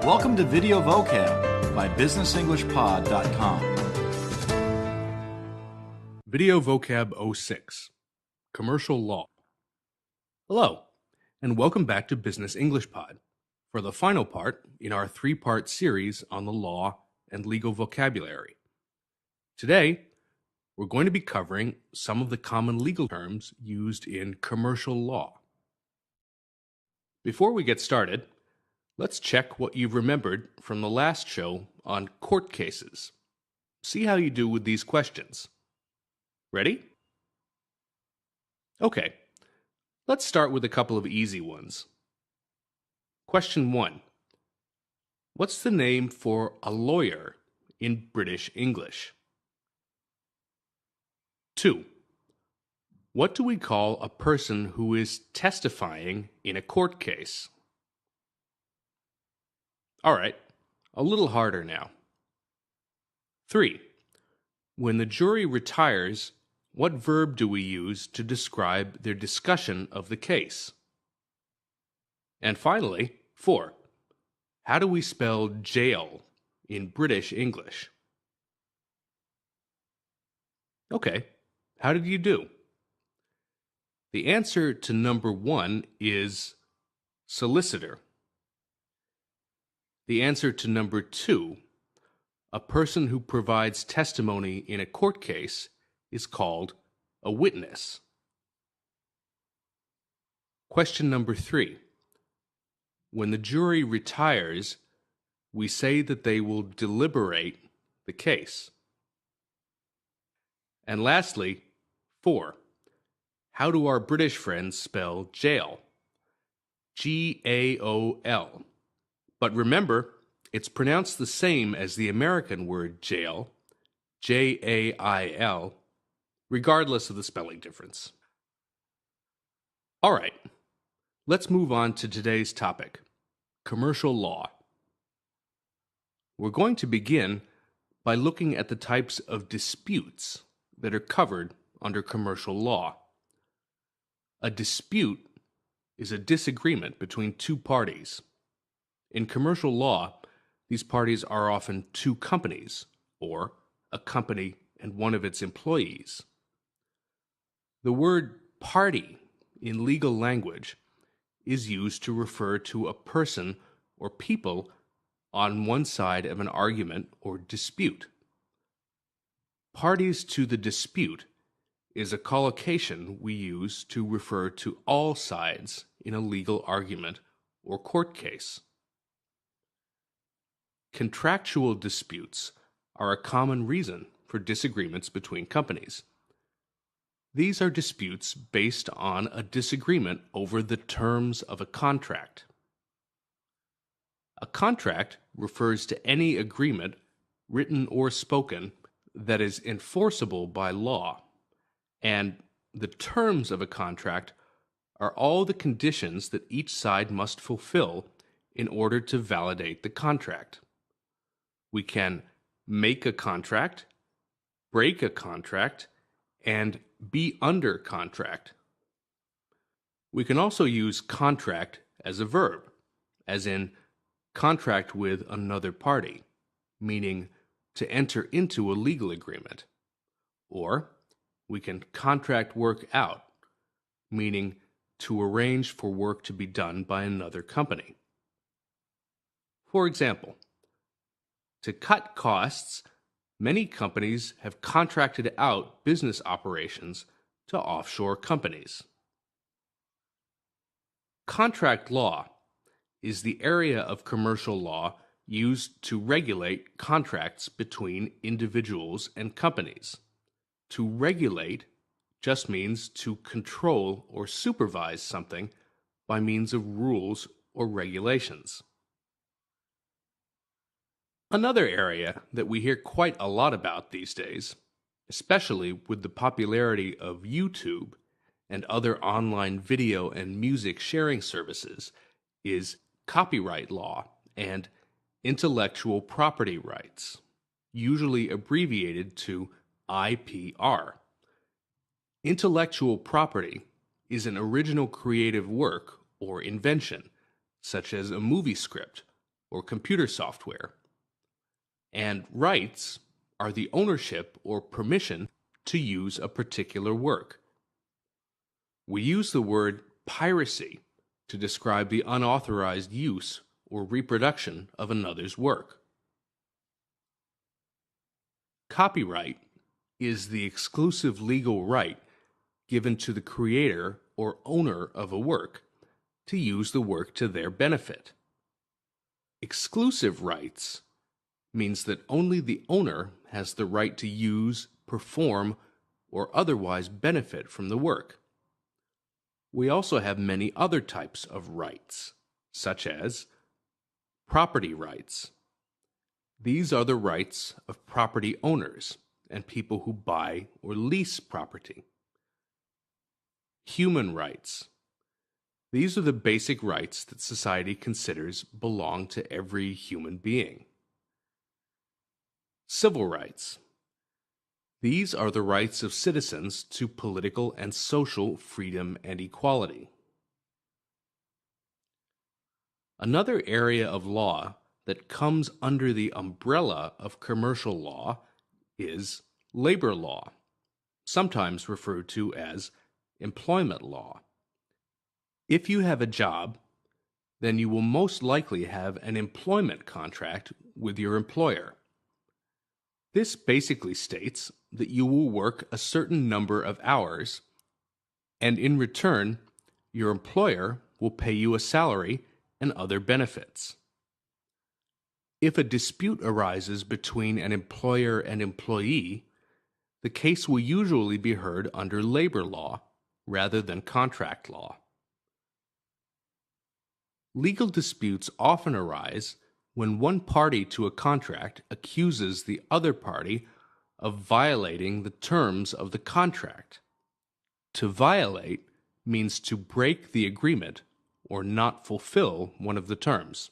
Welcome to Video Vocab by BusinessEnglishPod.com. Video Vocab 06, Commercial Law. Hello, and welcome back to Business English Pod for the final part in our three-part series on the law and legal vocabulary. Today, we're going to be covering some of the common legal terms used in commercial law. Before we get started, let's check what you've remembered from the last show on court cases. See how you do with these questions. Ready? Okay, let's start with a couple of easy ones. Question 1. What's the name for a lawyer in British English? 2. What do we call a person who is testifying in a court case? All right, a little harder now. 3. When the jury retires, what verb do we use to describe their discussion of the case? And finally, 4. How do we spell jail in British English? Okay, how did you do? The answer to number 1 is solicitor. The answer to number 2, a person who provides testimony in a court case, is called a witness. Question number 3. When the jury retires, we say that they will deliberate the case. And lastly, 4. How do our British friends spell jail? G-A-O-L. But remember, it's pronounced the same as the American word jail, J-A-I-L, regardless of the spelling difference. All right, let's move on to today's topic, commercial law. We're going to begin by looking at the types of disputes that are covered under commercial law. A dispute is a disagreement between two parties. In commercial law, these parties are often two companies, or a company and one of its employees. The word party in legal language is used to refer to a person or people on one side of an argument or dispute. Parties to the dispute is a collocation we use to refer to all sides in a legal argument or court case. Contractual disputes are a common reason for disagreements between companies. These are disputes based on a disagreement over the terms of a contract. A contract refers to any agreement, written or spoken, that is enforceable by law, and the terms of a contract are all the conditions that each side must fulfill in order to validate the contract. We can make a contract, break a contract, and be under contract. We can also use contract as a verb, as in contract with another party, meaning to enter into a legal agreement. Or we can contract work out, meaning to arrange for work to be done by another company. For example, to cut costs, many companies have contracted out business operations to offshore companies. Contract law is the area of commercial law used to regulate contracts between individuals and companies. To regulate just means to control or supervise something by means of rules or regulations. Another area that we hear quite a lot about these days, especially with the popularity of YouTube and other online video and music sharing services, is copyright law and intellectual property rights, usually abbreviated to IPR. Intellectual property is an original creative work or invention, such as a movie script or computer software. And rights are the ownership or permission to use a particular work. We use the word piracy to describe the unauthorized use or reproduction of another's work. Copyright is the exclusive legal right given to the creator or owner of a work to use the work to their benefit. Exclusive rights means that only the owner has the right to use, perform, or otherwise benefit from the work. We also have many other types of rights, such as property rights. These are the rights of property owners and people who buy or lease property. Human rights. These are the basic rights that society considers belong to every human being. Civil rights. These are the rights of citizens to political and social freedom and equality. Another area of law that comes under the umbrella of commercial law is labor law, sometimes referred to as employment law. If you have a job, then you will most likely have an employment contract with your employer. This basically states that you will work a certain number of hours, and in return, your employer will pay you a salary and other benefits. If a dispute arises between an employer and employee, the case will usually be heard under labor law rather than contract law. Legal disputes often arise when one party to a contract accuses the other party of violating the terms of the contract. To violate means to break the agreement or not fulfill one of the terms.